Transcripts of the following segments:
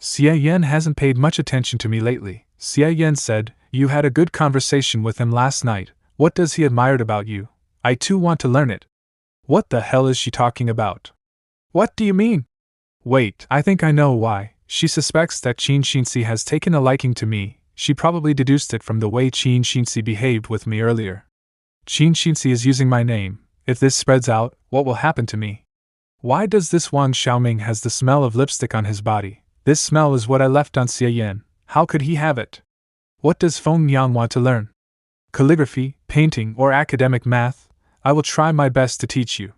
Xie Yan hasn't paid much attention to me lately. Xie Yan said, you had a good conversation with him last night. What does he admire about you? I too want to learn it. What the hell is she talking about? What do you mean? Wait, I think I know why. She suspects that Qin Xinxi has taken a liking to me. She probably deduced it from the way Qin Xinxi behaved with me earlier. Qin Xinxi is using my name. If this spreads out, what will happen to me? Why does this Wang Xiaoming has the smell of lipstick on his body? This smell is what I left on Xie Yan. How could he have it? What does Feng Yang want to learn? Calligraphy, painting, or academic math? I will try my best to teach you.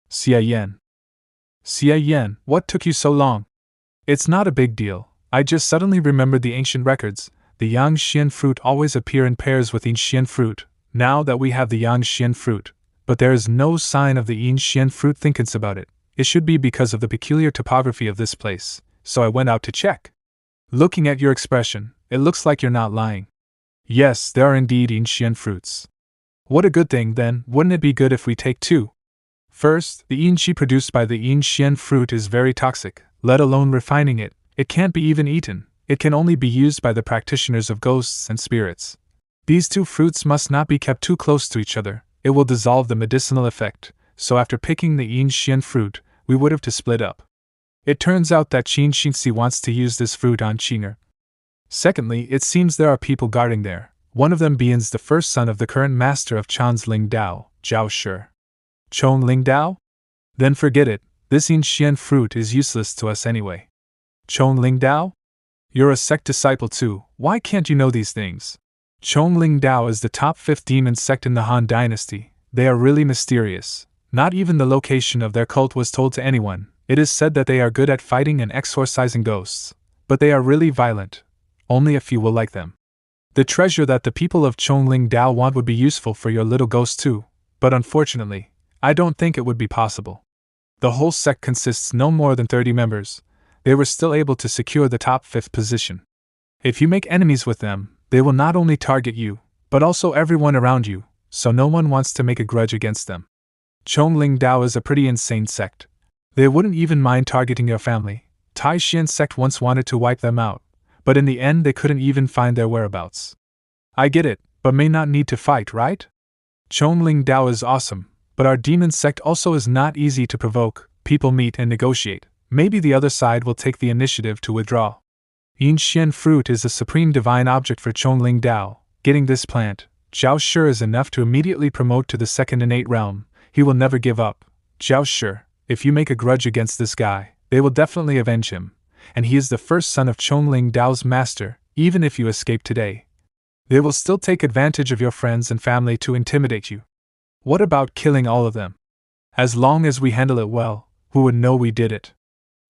Xie Yan. Xie Yan, what took you so long? It's not a big deal. I just suddenly remembered the ancient records. The yang xian fruit always appear in pairs with yin xian fruit. Now that we have the yang xian fruit, but there is no sign of the yin xian fruit, thinkins about it. It should be because of the peculiar topography of this place, so I went out to check. Looking at your expression, it looks like you're not lying. Yes, there are indeed yin xian fruits. What a good thing then, wouldn't it be good if we take two? First, the yin qi produced by the yin xian fruit is very toxic, let alone refining it. It can't be even eaten. It can only be used by the practitioners of ghosts and spirits. These two fruits must not be kept too close to each other. It will dissolve the medicinal effect, so after picking the yin xian fruit, we would have to split up. It turns out that Qin Xinxi wants to use this fruit on Qinger. Secondly, it seems there are people guarding there. One of them being the first son of the current master of Chan's Ling Dao, Zhao Shi. Chong Ling Dao? Then forget it, this yin xian fruit is useless to us anyway. Chong Ling Dao? You're a sect disciple too, why can't you know these things? Chong Ling Dao is the top 5th demon sect in the Han dynasty. They are really mysterious. Not even the location of their cult was told to anyone. It is said that they are good at fighting and exorcising ghosts. But they are really violent. Only a few will like them. The treasure that the people of Chongling Dao want would be useful for your little ghost too, but unfortunately, I don't think it would be possible. The whole sect consists no more than 30 members. They were still able to secure the top 5th position. If you make enemies with them, they will not only target you, but also everyone around you, so no one wants to make a grudge against them. Chongling Dao is a pretty insane sect. They wouldn't even mind targeting your family. Tai Xian sect once wanted to wipe them out, but in the end they couldn't even find their whereabouts. I get it, but may not need to fight, right? Chongling Dao is awesome, but our demon sect also is not easy to provoke. People meet and negotiate. Maybe the other side will take the initiative to withdraw. Yin Xian fruit is a supreme divine object for Chongling Dao. Getting this plant, Zhao Shi, is enough to immediately promote to the 2nd innate realm. He will never give up. Zhao Shi, if you make a grudge against this guy, they will definitely avenge him. And he is the first son of Chongling Dao's master. Even if you escape today, they will still take advantage of your friends and family to intimidate you. What about killing all of them? As long as we handle it well, who would know we did it?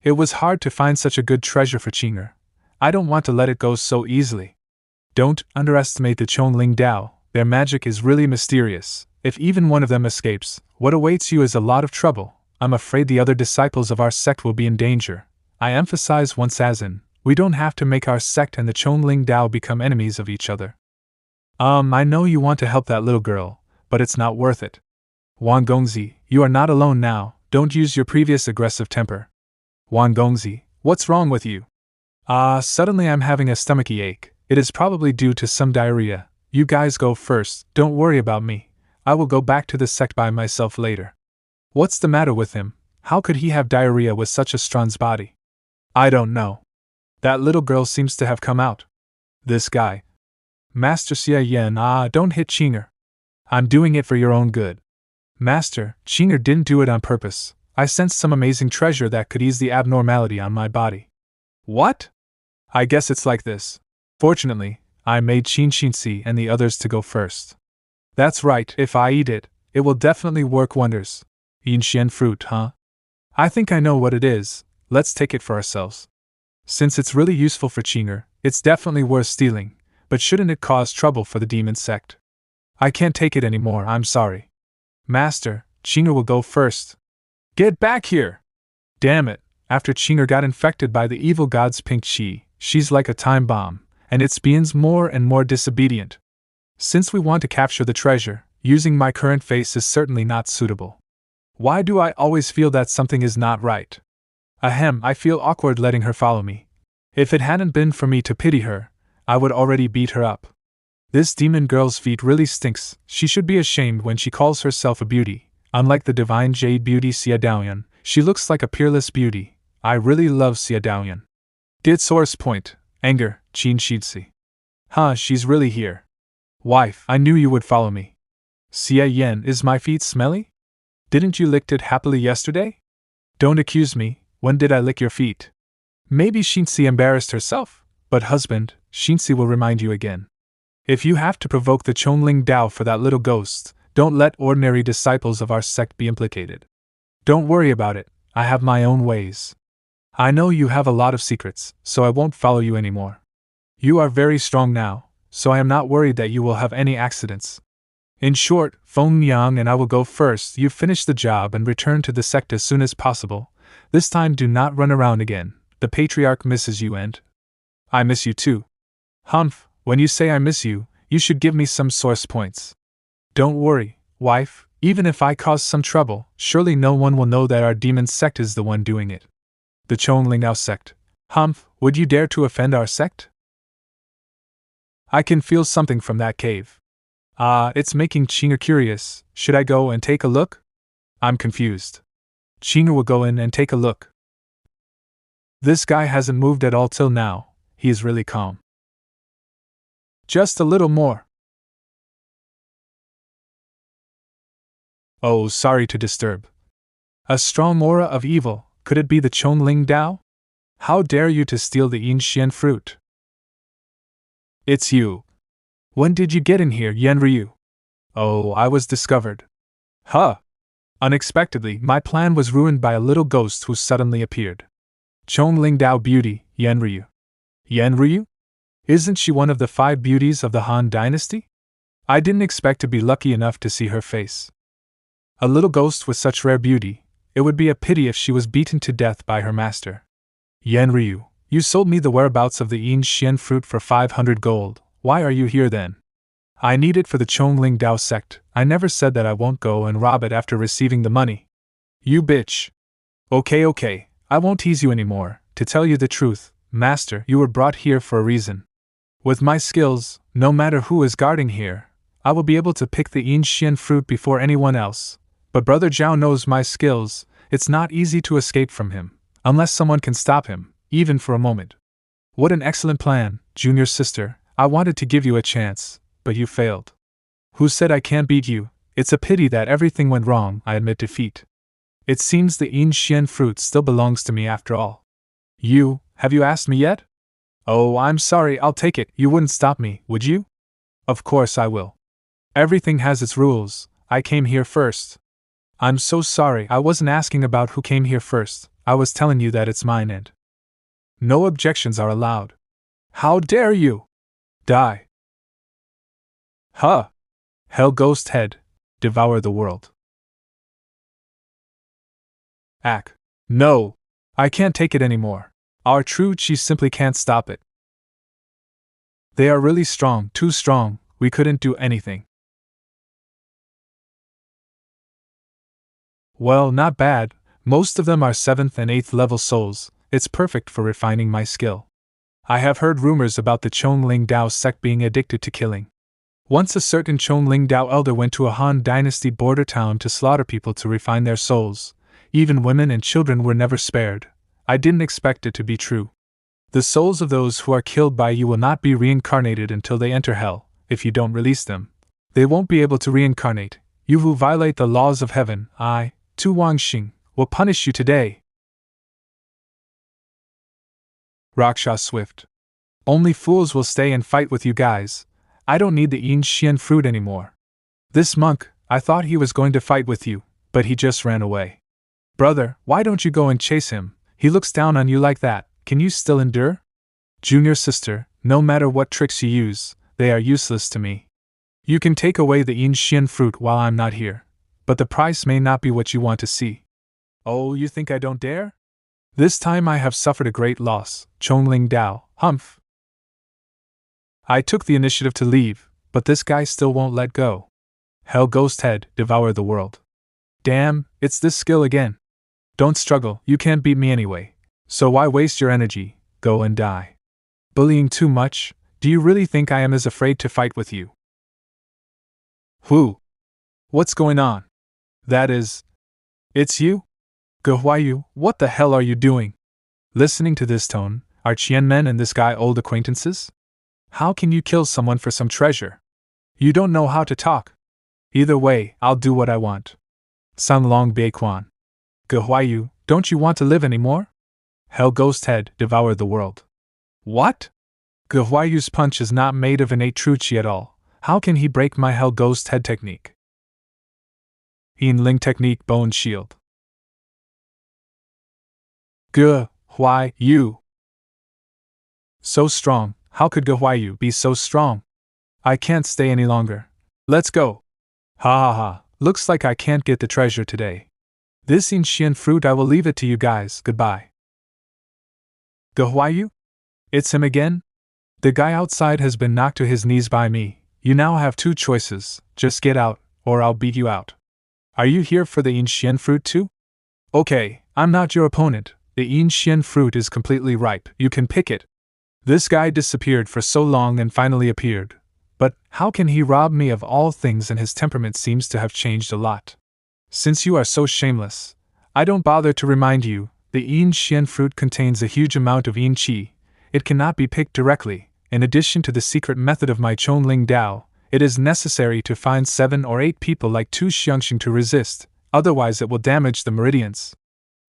It was hard to find such a good treasure for Qinger. I don't want to let it go so easily. Don't underestimate the Chongling Dao. Their magic is really mysterious. If even one of them escapes, what awaits you is a lot of trouble. I'm afraid the other disciples of our sect will be in danger. I emphasize once as in, we don't have to make our sect and the Chongling Dao become enemies of each other. I know you want to help that little girl, but it's not worth it. Wang Gongzi, you are not alone now. Don't use your previous aggressive temper. Wang Gongzi, what's wrong with you? Suddenly I'm having a stomachache ache. It is probably due to some diarrhea. You guys go first, don't worry about me. I will go back to the sect by myself later. What's the matter with him? How could he have diarrhea with such a strong body? I don't know. That little girl seems to have come out. This guy. Master Xie Yan, don't hit Qinger. I'm doing it for your own good. Master, Qinger didn't do it on purpose. I sensed some amazing treasure that could ease the abnormality on my body. What? I guess it's like this. Fortunately, I made Qin Xinxi and the others to go first. That's right, if I eat it, it will definitely work wonders. Yin Xian fruit, huh? I think I know what it is. Let's take it for ourselves. Since it's really useful for Qinger, it's definitely worth stealing, but shouldn't it cause trouble for the demon sect? I can't take it anymore, I'm sorry. Master, Qinger will go first. Get back here! Damn it, after Qinger got infected by the evil god's pink qi, she's like a time bomb, and it's beings more and more disobedient. Since we want to capture the treasure, using my current face is certainly not suitable. Why do I always feel that something is not right? Ahem, I feel awkward letting her follow me. If it hadn't been for me to pity her, I would already beat her up. This demon girl's feet really stinks. She should be ashamed when she calls herself a beauty. Unlike the divine jade beauty Xia Daoyan, she looks like a peerless beauty. I really love Xia Daoyan. Did source point, anger, Qin Shidsi. Huh, she's really here. Wife, I knew you would follow me. Xia Yan, is my feet smelly? Didn't you lick it happily yesterday? Don't accuse me, when did I lick your feet? Maybe Shinsi embarrassed herself, but husband, Shinsi will remind you again. If you have to provoke the Chonling Dao for that little ghost, don't let ordinary disciples of our sect be implicated. Don't worry about it, I have my own ways. I know you have a lot of secrets, so I won't follow you anymore. You are very strong now, so I am not worried that you will have any accidents. In short, Feng Yang and I will go first. You finish the job and return to the sect as soon as possible. This time do not run around again. The patriarch misses you and I miss you too. Humph, when you say I miss you, you should give me some source points. Don't worry, wife, even if I cause some trouble, surely no one will know that our demon sect is the one doing it. The Chonglingao sect. Humph, would you dare to offend our sect? I can feel something from that cave. It's making Qing'er curious. Should I go and take a look? I'm confused. Qing'er will go in and take a look. This guy hasn't moved at all till now. He is really calm. Just a little more. Oh, sorry to disturb. A strong aura of evil, could it be the Chonling Dao? How dare you to steal the Yinshian fruit? It's you. When did you get in here, Yan Ruyu? Oh, I was discovered. Huh! Unexpectedly, my plan was ruined by a little ghost who suddenly appeared. Chonling Dao Beauty, Yan Ruyu. Yan Ruyu? Isn't she one of the 5 beauties of the Han Dynasty? I didn't expect to be lucky enough to see her face. A little ghost with such rare beauty, it would be a pity if she was beaten to death by her master. Yan Ruyu, you sold me the whereabouts of the Yinshian fruit for 500 gold. Why are you here then? I need it for the Chonling Dao sect. I never said that I won't go and rob it after receiving the money. You bitch. Okay, I won't tease you anymore. To tell you the truth, master, you were brought here for a reason. With my skills, no matter who is guarding here, I will be able to pick the Yinshian fruit before anyone else. But Brother Zhao knows my skills. It's not easy to escape from him, unless someone can stop him, even for a moment. What an excellent plan, junior sister. I wanted to give you a chance, but you failed. Who said I can't beat you? It's a pity that everything went wrong. I admit defeat. It seems the Yinshian fruit still belongs to me after all. Have you asked me yet? Oh, I'm sorry, I'll take it. You wouldn't stop me, would you? Of course I will. Everything has its rules. I came here first. I'm so sorry, I wasn't asking about who came here first. I was telling you that it's mine and no objections are allowed. How dare you? Die. Huh. Hell ghost head, devour the world. Ack. No. I can't take it anymore. Our true chi simply can't stop it. They are really strong, too strong, we couldn't do anything. Well, not bad, most of them are 7th and 8th level souls, it's perfect for refining my skill. I have heard rumors about the Chonling Dao sect being addicted to killing. Once a certain Chonling Dao elder went to a Han Dynasty border town to slaughter people to refine their souls. Even women and children were never spared. I didn't expect it to be true. The souls of those who are killed by you will not be reincarnated until they enter hell. If you don't release them, they won't be able to reincarnate. You who violate the laws of heaven, I, Tu Wangxing, will punish you today. Raksha Swift. Only fools will stay and fight with you guys. I don't need the Yinshian fruit anymore. This monk, I thought he was going to fight with you, but he just ran away. Brother, why don't you go and chase him? He looks down on you like that. Can you still endure? Junior sister, no matter what tricks you use, they are useless to me. You can take away the Yinshian fruit while I'm not here, but the price may not be what you want to see. Oh, you think I don't dare? This time I have suffered a great loss, Chonling Dao, humph. I took the initiative to leave, but this guy still won't let go. Hell ghost head, devour the world. Damn, it's this skill again. Don't struggle, you can't beat me anyway, so why waste your energy? go and die. Bullying too much? Do you really think I am as afraid to fight with you? Who? What's going on? That is. It's you? Ruyu, what the hell are you doing? Listening to this tone, are Qianmen and this guy old acquaintances? How can you kill someone for some treasure? You don't know how to talk. Either way, I'll do what I want. San Long Beiquan. Ruyu, don't you want to live anymore? Hell Ghost Head, devour the world. What? Ruayu's punch is not made of innate true chi at all. How can he break my Hell Ghost Head technique? Yin Ling Technique Bone Shield. Ruyu. So strong, how could Ruyu be so strong? I can't stay any longer. Let's go. Ha ha ha, looks like I can't get the treasure today. This Yin fruit, I will leave it to you guys, goodbye. Ruyu? It's him again? The guy outside has been knocked to his knees by me. You now have two choices, just get out, or I'll beat you out. Are you here for the Yin fruit too? Okay, I'm not your opponent. The Yin fruit is completely ripe, you can pick it. This guy disappeared for so long and finally appeared. But how can he rob me of all things, and his temperament seems to have changed a lot. Since you are so shameless, I don't bother to remind you, the Yin fruit contains a huge amount of Yin Qi. It cannot be picked directly. In addition to the secret method of my Chonling Dao, it is necessary to find 7 or 8 people like Tu Xiangxing to resist, otherwise it will damage the meridians.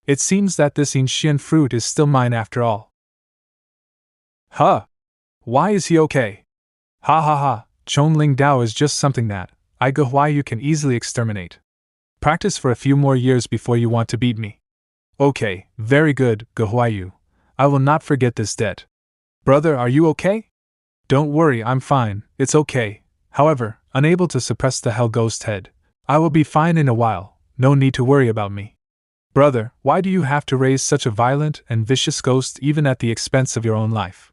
It seems that this Yin fruit is still mine after all. Huh? Why is he okay? Ha ha ha, Chonling Dao is just something that Ruyu can easily exterminate. Practice for a few more years before you want to beat me. Okay, very good, Ruyu. I will not forget this debt. Brother, are you okay? Don't worry, I'm fine, it's okay. However, unable to suppress the Hell Ghost Head, I will be fine in a while, no need to worry about me. Brother, why do you have to raise such a violent and vicious ghost even at the expense of your own life?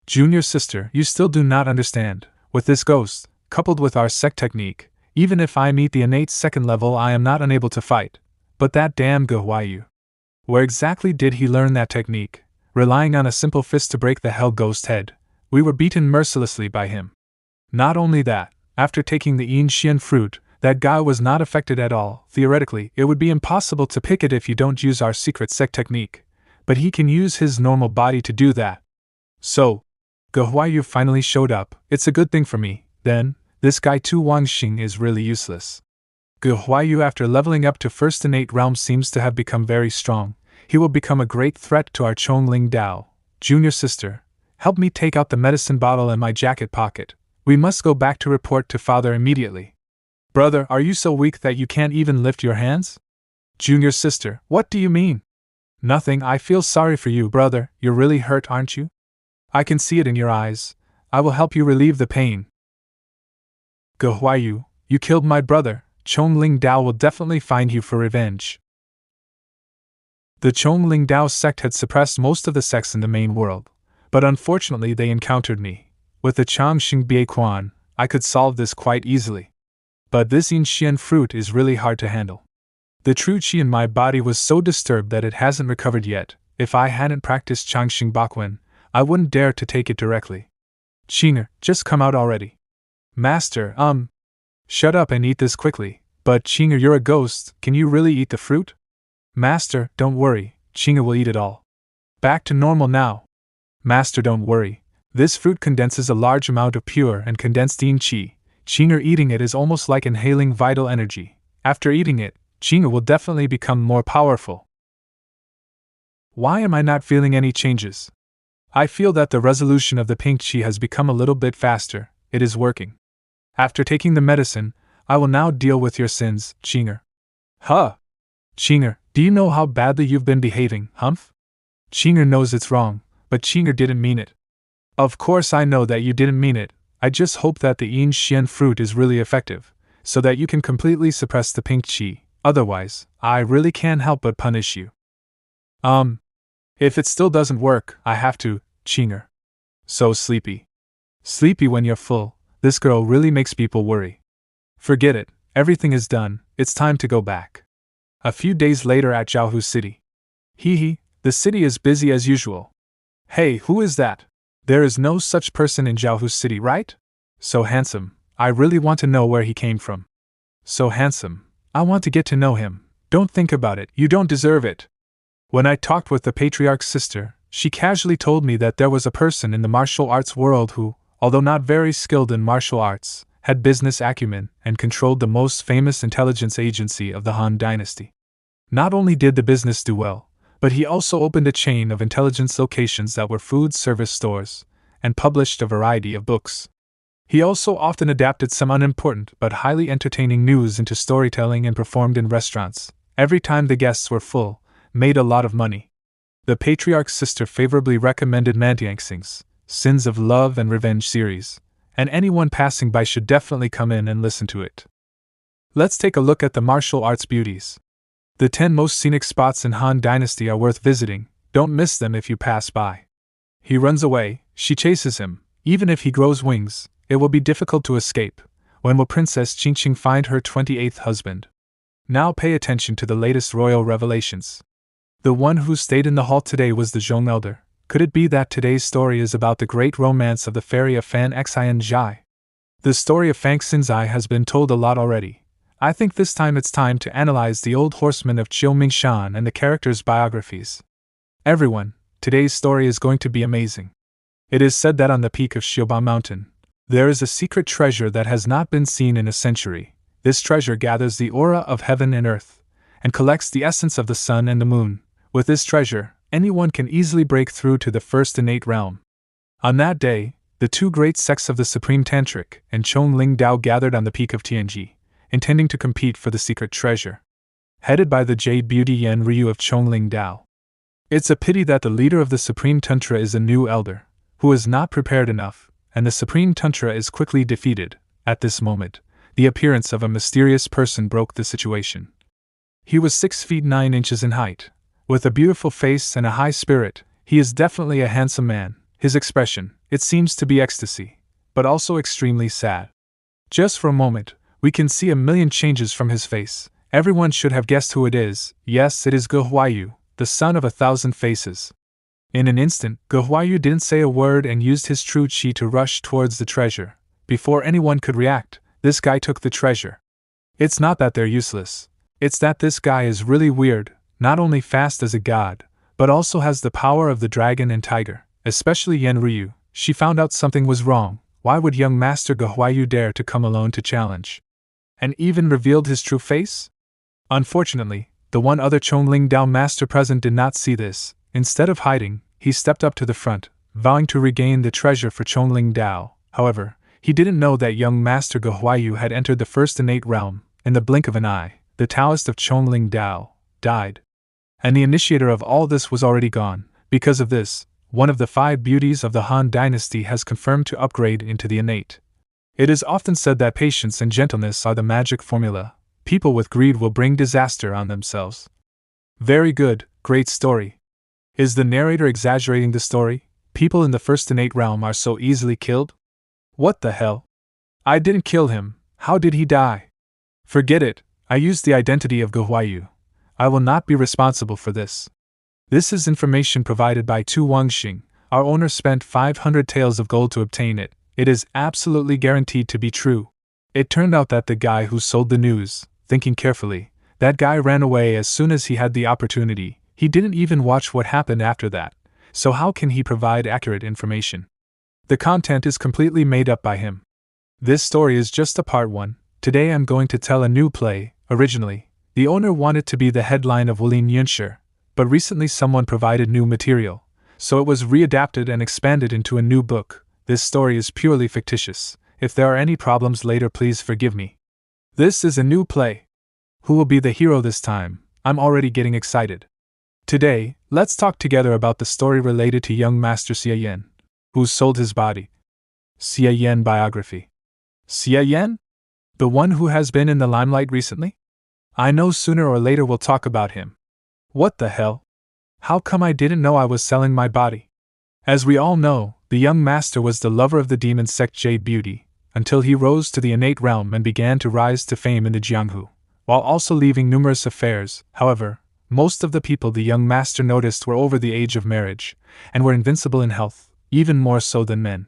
Junior sister, you still do not understand. With this ghost, coupled with our sect technique, even if I meet the innate second level, I am not unable to fight. But that damn Ruyu. Where exactly did he learn that technique? Relying on a simple fist to break the Hell Ghost Head, we were beaten mercilessly by him. Not only that, after taking the Yin fruit, that guy was not affected at all. Theoretically, it would be impossible to pick it if you don't use our secret sect technique, but he can use his normal body to do that. So, Ruyu finally showed up. It's a good thing for me. Then, this guy Tu Wangxing is really useless. Ruyu, after leveling up to first innate realm, seems to have become very strong. He will become a great threat to our Chongling Dao. Junior sister, help me take out the medicine bottle in my jacket pocket. We must go back to report to father immediately. Brother, are you so weak that you can't even lift your hands? Junior sister, what do you mean? Nothing, I feel sorry for you, brother. You're really hurt, aren't you? I can see it in your eyes. I will help you relieve the pain. Ruyu, you killed my brother. Chongling Dao will definitely find you for revenge. The Chongling Dao sect had suppressed most of the sects in the main world, but unfortunately they encountered me. With the Changxing Beiquan, I could solve this quite easily. But this Yin fruit is really hard to handle. The true chi in my body was so disturbed that it hasn't recovered yet. If I hadn't practiced Changxing Bakwen, I wouldn't dare to take it directly. Qing'er, just come out already. Master, shut up and eat this quickly. But Qing'er, you're a ghost, can you really eat the fruit? Master, don't worry, Qing'er will eat it all. Back to normal now. Master, don't worry. This fruit condenses a large amount of pure and condensed Yin Qi. Qing'er eating it is almost like inhaling vital energy. After eating it, Qing'er will definitely become more powerful. Why am I not feeling any changes? I feel that the resolution of the pink Qi has become a little bit faster. It is working. After taking the medicine, I will now deal with your sins, Qing'er. Huh? Qing'er, do you know how badly you've been behaving, Humph? Qing'er knows it's wrong, but Qing'er didn't mean it. Of course I know that you didn't mean it. I just hope that the Yin fruit is really effective, so that you can completely suppress the pink Qi. Otherwise, I really can't help but punish you. If it still doesn't work, I have to, Qing'er. So sleepy. Sleepy when you're full. This girl really makes people worry. Forget it, everything is done, it's time to go back. A few days later at Jiaohu City. The city is busy as usual. Hey, who is that? There is no such person in Jiaohu City, right? So handsome, I really want to know where he came from. So handsome, I want to get to know him. Don't think about it, you don't deserve it. When I talked with the patriarch's sister, she casually told me that there was a person in the martial arts world who, although not very skilled in martial arts, had business acumen and controlled the most famous intelligence agency of the Han Dynasty. Not only did the business do well, but he also opened a chain of intelligence locations that were food service stores, and published a variety of books. He also often adapted some unimportant but highly entertaining news into storytelling and performed in restaurants, every time the guests were full, made a lot of money. The patriarch's sister favorably recommended Mantiangsing's Sins of Love and Revenge series, and anyone passing by should definitely come in and listen to it. Let's take a look at the martial arts beauties. The 10 most scenic spots in Han Dynasty are worth visiting, don't miss them if you pass by. He runs away, she chases him, even if he grows wings, it will be difficult to escape. When will Princess Qingqing find her 28th husband? Now pay attention to the latest royal revelations. The one who stayed in the hall today was the Zhong elder. Could it be that today's story is about the great romance of the fairy of Fan Xian Zhai? The story of Fang Xinzai has been told a lot already. I think this time it's time to analyze the old horsemen of Qiu Mingshan and the characters' biographies. Everyone, today's story is going to be amazing. It is said that on the peak of Xiuba Mountain, there is a secret treasure that has not been seen in a century. This treasure gathers the aura of heaven and earth, and collects the essence of the sun and the moon. With this treasure, anyone can easily break through to the first innate realm. On that day, the two great sects of the Supreme Tantric and Chongling Dao gathered on the peak of Tianji, intending to compete for the secret treasure. Headed by the Jade Beauty Yan Ruyu of Chongling Dao. It's a pity that the leader of the Supreme Tantra is a new elder, who is not prepared enough, and the Supreme Tantra is quickly defeated. At this moment, the appearance of a mysterious person broke the situation. He was 6 feet 9 inches in height. With a beautiful face and a high spirit, he is definitely a handsome man. His expression, it seems to be ecstasy, but also extremely sad. Just for a moment, we can see a million changes from his face. Everyone should have guessed who it is. Yes, it is Ge Huayu, the son of 1,000 faces. In an instant, Ge Huayu didn't say a word and used his true qi to rush towards the treasure. Before anyone could react, this guy took the treasure. It's not that they're useless. It's that this guy is really weird, not only fast as a god, but also has the power of the dragon and tiger, especially Yan Ruyu. She found out something was wrong. Why would young Master Ge Huayu dare to come alone to challenge? And even revealed his true face? Unfortunately, the one other Chongling Dao master present did not see this. Instead of hiding, he stepped up to the front, vowing to regain the treasure for Chongling Dao. However, he didn't know that young Master Ge Huayu had entered the first innate realm. In the blink of an eye, the Taoist of Chongling Dao died. And the initiator of all this was already gone. Because of this, one of the 5 beauties of the Han Dynasty has confirmed to upgrade into the innate. It is often said that patience and gentleness are the magic formula. People with greed will bring disaster on themselves. Very good, great story. Is the narrator exaggerating the story? People in the first innate realm are so easily killed? What the hell? I didn't kill him. How did he die? Forget it, I used the identity of Ge Huayu. I will not be responsible for this. This is information provided by Tu Wangxing. Our owner spent 500 taels of gold to obtain it. It is absolutely guaranteed to be true. It turned out that the guy who sold the news, thinking carefully, that guy ran away as soon as he had the opportunity. He didn't even watch what happened after that. So how can he provide accurate information? The content is completely made up by him. This story is just a part 1. Today I'm going to tell a new play. Originally, the owner wanted to be the headline of Wulin Yunshi, but recently someone provided new material, so it was readapted and expanded into a new book. This story is purely fictitious. If there are any problems later, please forgive me. This is a new play. Who will be the hero this time? I'm already getting excited. Today, let's talk together about the story related to young Master Xia Yan, who sold his body. Xia Yan biography. Xia Yan? The one who has been in the limelight recently? I know sooner or later we'll talk about him. What the hell? How come I didn't know I was selling my body? As we all know, the young master was the lover of the demon sect Jade Beauty, until he rose to the innate realm and began to rise to fame in the Jianghu, while also leaving numerous affairs. However, Most of the people the young master noticed were over the age of marriage, and were invincible in health, even more so than men.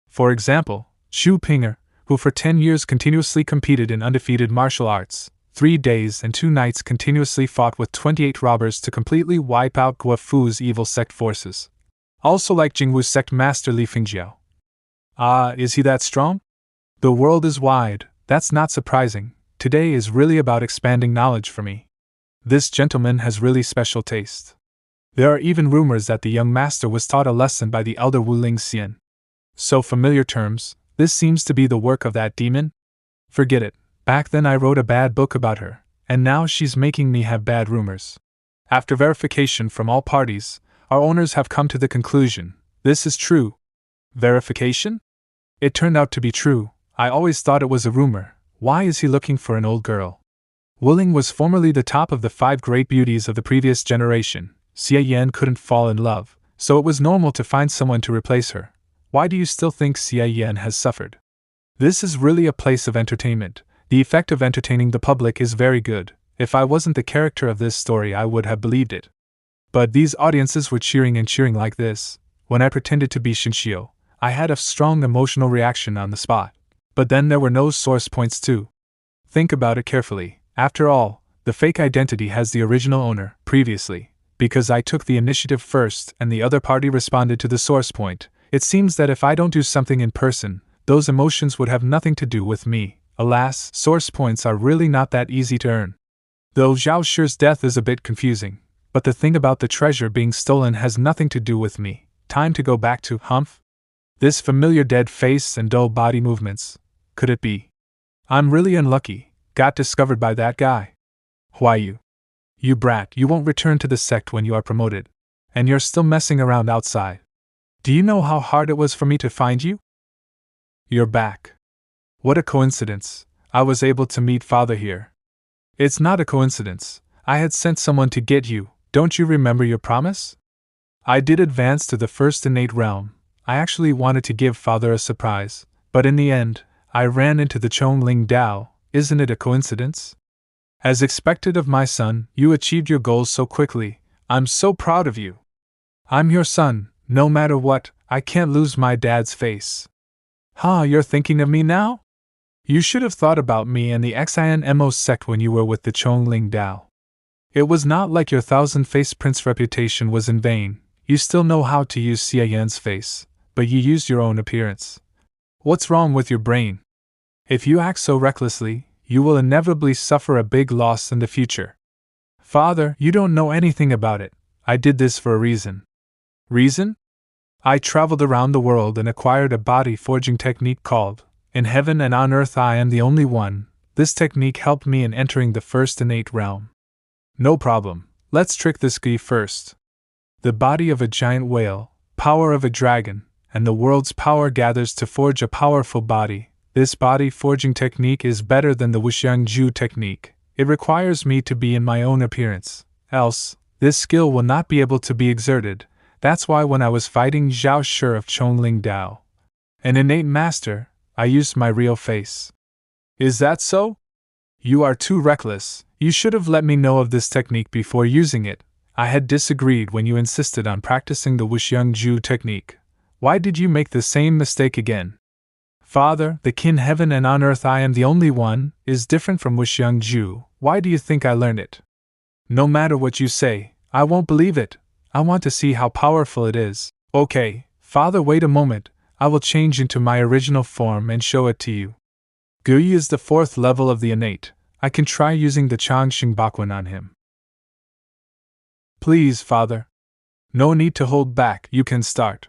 For example, Xu Pinger, who for 10 years continuously competed in undefeated martial arts, 3 days and 2 nights continuously fought with 28 robbers to completely wipe out Guofu's evil sect forces. Also like Jingwu's sect master Li Fingjiao. Ah, is he that strong? The world is wide, that's not surprising. Today is really about expanding knowledge for me. This gentleman has really special taste. There are even rumors that the young master was taught a lesson by the elder Wu Lingxian. So familiar terms, this seems to be the work of that demon? Forget it, back then I wrote a bad book about her, and now she's making me have bad rumors. After verification from all parties, our owners have come to the conclusion, this is true. Verification? It turned out to be true. I always thought it was a rumor. Why is he looking for an old girl? Wu Ling was formerly the top of the 5 great beauties of the previous generation. Xie Yan couldn't fall in love, so it was normal to find someone to replace her. Why do you still think Xie Yan has suffered? This is really a place of entertainment. The effect of entertaining the public is very good. If I wasn't the character of this story, I would have believed it. But these audiences were cheering and cheering like this. When I pretended to be Shinshio, I had a strong emotional reaction on the spot. But then there were no source points too. Think about it carefully. After all, the fake identity has the original owner, previously. Because I took the initiative first and the other party responded to the source point, it seems that if I don't do something in person, those emotions would have nothing to do with me. Alas, source points are really not that easy to earn. Though Zhao Shi's death is a bit confusing, but the thing about the treasure being stolen has nothing to do with me. Time to go back to Humph. This familiar dead face and dull body movements. Could it be? I'm really unlucky. Got discovered by that guy. Why you? You brat, you won't return to the sect when you are promoted. And you're still messing around outside. Do you know how hard it was for me to find you? You're back. What a coincidence. I was able to meet Father here. It's not a coincidence. I had sent someone to get you. Don't you remember your promise? I did advance to the first innate realm. I actually wanted to give Father a surprise, but in the end, I ran into the Chongling Dao. Isn't it a coincidence? As expected of my son, you achieved your goals so quickly. I'm so proud of you. I'm your son, no matter what, I can't lose my dad's face. You're thinking of me now? You should have thought about me and the XINMO sect when you were with the Chongling Dao. It was not like your thousand-faced prince reputation was in vain. You still know how to use Xie Yan's face, but you used your own appearance. What's wrong with your brain? If you act so recklessly, you will inevitably suffer a big loss in the future. Father, you don't know anything about it. I did this for a reason. Reason? I traveled around the world and acquired a body forging technique called, In Heaven and on Earth I Am the Only One. This technique helped me in entering the first innate realm. No problem, let's trick this guy first. The body of a giant whale, power of a dragon, and the world's power gathers to forge a powerful body. This body forging technique is better than the Wuxiangju technique. It requires me to be in my own appearance, else, this skill will not be able to be exerted. That's why when I was fighting Zhao Shi of Chongling Dao, an innate master, I used my real face. Is that so? You are too reckless. You should have let me know of this technique before using it. I had disagreed when you insisted on practicing the Wuxiangju technique. Why did you make the same mistake again? Father, the kin heaven and on earth I am the only one, is different from Wuxiangju. Why do you think I learned it? No matter what you say, I won't believe it. I want to see how powerful it is. Okay, Father, wait a moment. I will change into my original form and show it to you. Guyi is the 4th level of the innate. I can try using the Changxing Bakuan on him. Please, Father. No need to hold back, you can start.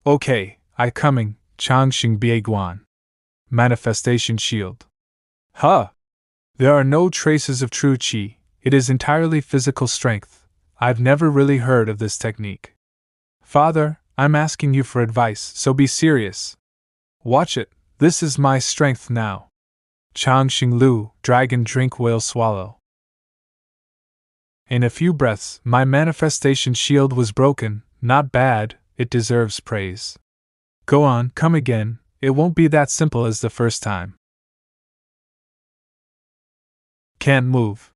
Okay, I coming. Changxing Bieguan. Manifestation Shield. There are no traces of true qi, it is entirely physical strength. I've never really heard of this technique. Father, I'm asking you for advice, so be serious. Watch it, this is my strength now. Changxing Lu, dragon drink whale swallow. In a few breaths, my manifestation shield was broken. Not bad, it deserves praise. Go on, come again, it won't be that simple as the first time. Can't move.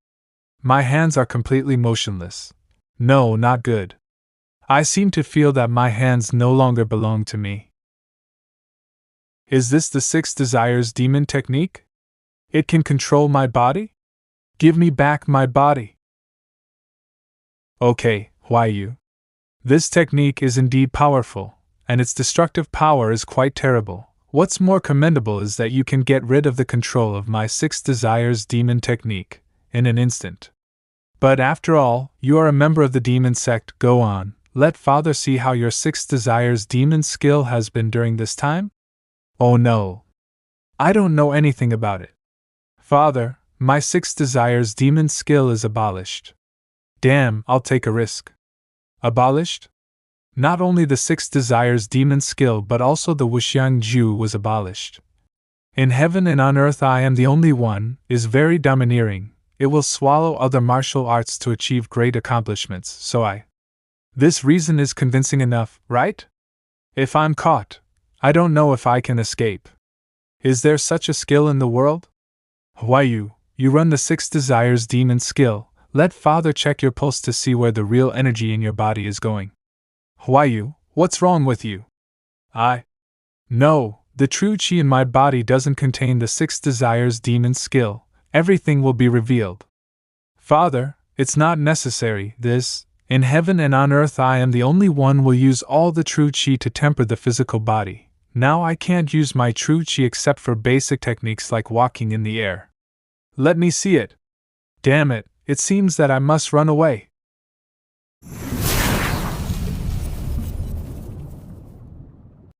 My hands are completely motionless. No, not good. I seem to feel that my hands no longer belong to me. Is this the 6 Desires Demon technique? It can control my body? Give me back my body. Okay, Ruyu. This technique is indeed powerful, and its destructive power is quite terrible. What's more commendable is that you can get rid of the control of my 6 Desires Demon technique in an instant. But after all, you are a member of the demon sect. Go on, let Father see how your 6 Desires Demon skill has been during this time? Oh no. I don't know anything about it. Father, my 6 Desires Demon skill is abolished. Damn, I'll take a risk. Abolished? Not only the 6 Desires Demon skill but also the Wuxiang Ju was abolished. In heaven and on earth I am the only one, is very domineering. It will swallow other martial arts to achieve great accomplishments, so This reason is convincing enough, right? If I'm caught, I don't know if I can escape. Is there such a skill in the world? Ruyu, you run the 6 Desires Demon skill. Let Father check your pulse to see where the real energy in your body is going. Ruyu, what's wrong with you? No, the true chi in my body doesn't contain the 6 Desires Demon skill. Everything will be revealed. Father, it's not necessary. In heaven and on earth I am the only one who will use all the true chi to temper the physical body. Now I can't use my true chi except for basic techniques like walking in the air. Let me see it. Damn it, it seems that I must run away.